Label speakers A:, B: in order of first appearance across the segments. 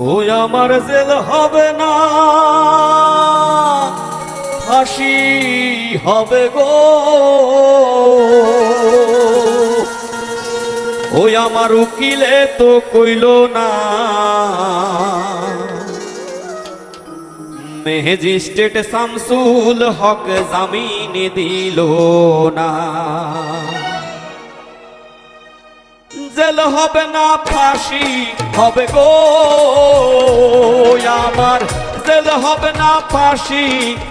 A: ওই আমার জেল হবে না, ফাঁসি হবে গো। ওই আমার উকিলে তো কইল না, ম্যাজিস্ট্রেট শামসুল হক জামিন দিল না। জেল হবে না, ফাঁসি হবে গো। আমার জেল হবে না, ফাঁসি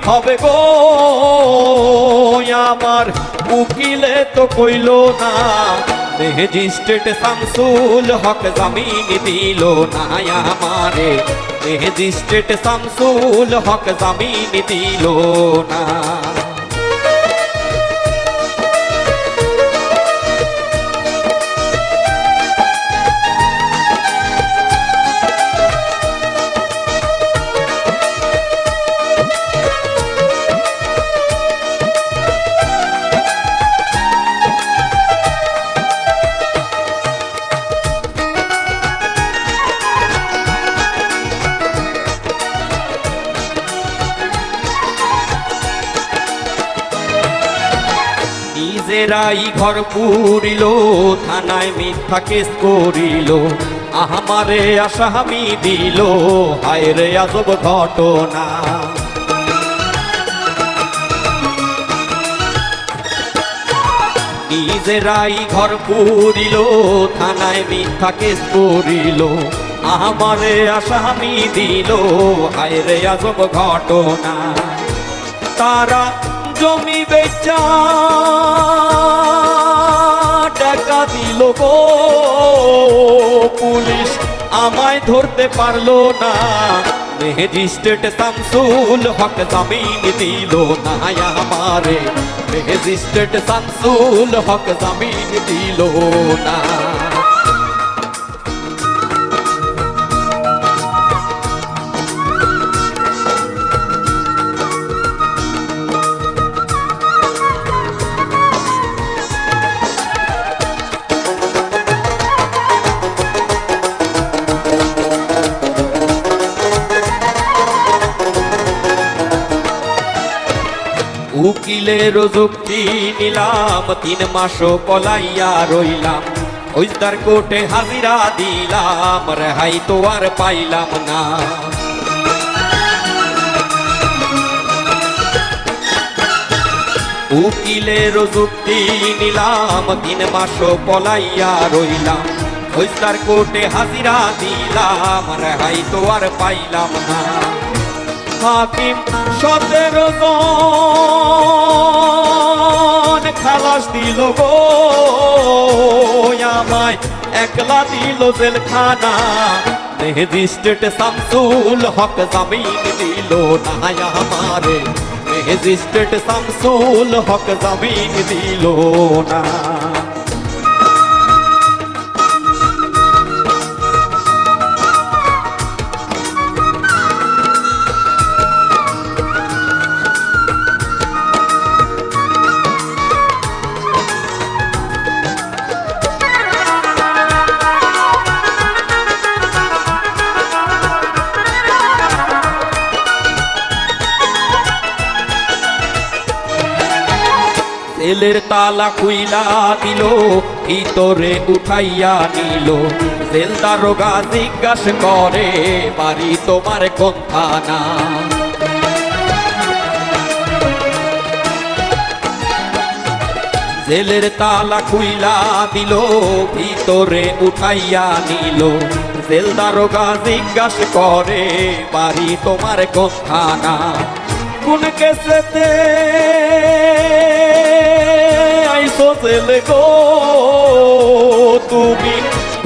A: হবে গো। আমার উকিলে তো কইল না, ম্যাজিস্ট্রেট শামসুল হক জামিন দিল না। আমারে ম্যাজিস্ট্রেট শামসুল হক জামিন দিল না। নিজেরাই ঘর পুরিল, থানায় মিথ্যা কেস করিল, আমারে আসামি দিল, হায় রে আজব ঘটনা। নিজেরাই ঘর পুরিল, থানায় মিথ্যা কেস করিল, আমারে আসামি দিল, হায় রে আজব ঘটনা। তারা জমি বেচা টাকা দিল গো, পুলিশ আমায় ধরতে পারলো না, ম্যাজিস্ট্রেট শামসুল হক জামিন দিল না। আমারে ম্যাজিস্ট্রেট শামসুল হক জামিন দিল না। উকিলের যুক্তি নিলাম, 3 মাসও পলাইয়া রইলাম, ফৌজদার কোর্টে হাজিরা দিলাম, রেহাই তো আর পাইলাম না। উকিলের যুক্তি নিলাম, 3 মাসও পলাইয়া রইলাম, ফৌজদার কোর্টে হাজিরা দিলাম, রেহাই তো আর পাইলাম না। হাকিম 17 জন খালাস দিল গো, আমায় একলা দিল জেলখানা, ম্যাজিস্ট্রেট শামসুল হক জামিন দিল না। আমারে ম্যাজিস্ট্রেট শামসুল হক জামিন দিল না। জেলের তালা খুইলা দিল, ভিতরে উঠাইয়া নিল, জেল দারোগা জিজ্ঞাস করে, বাড়ি তোমার কোন থানা? জেলের তালা খুইলা দিল, ভিতরে উঠাইয়া নিল, জেল দারোগা জিজ্ঞাস করে, বাড়ি তোমার কোন থানা? কোন কেসেতে আইসো জেলে গো, তুমি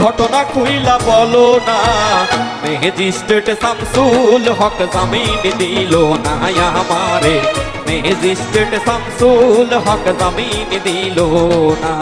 A: ঘটনা খুইলা বলো না, ম্যাজিস্ট্রেট শামসুল হক জামিন দিল না। আমারে ম্যাজিস্ট্রেট শামসুল হক জামিন দিল না।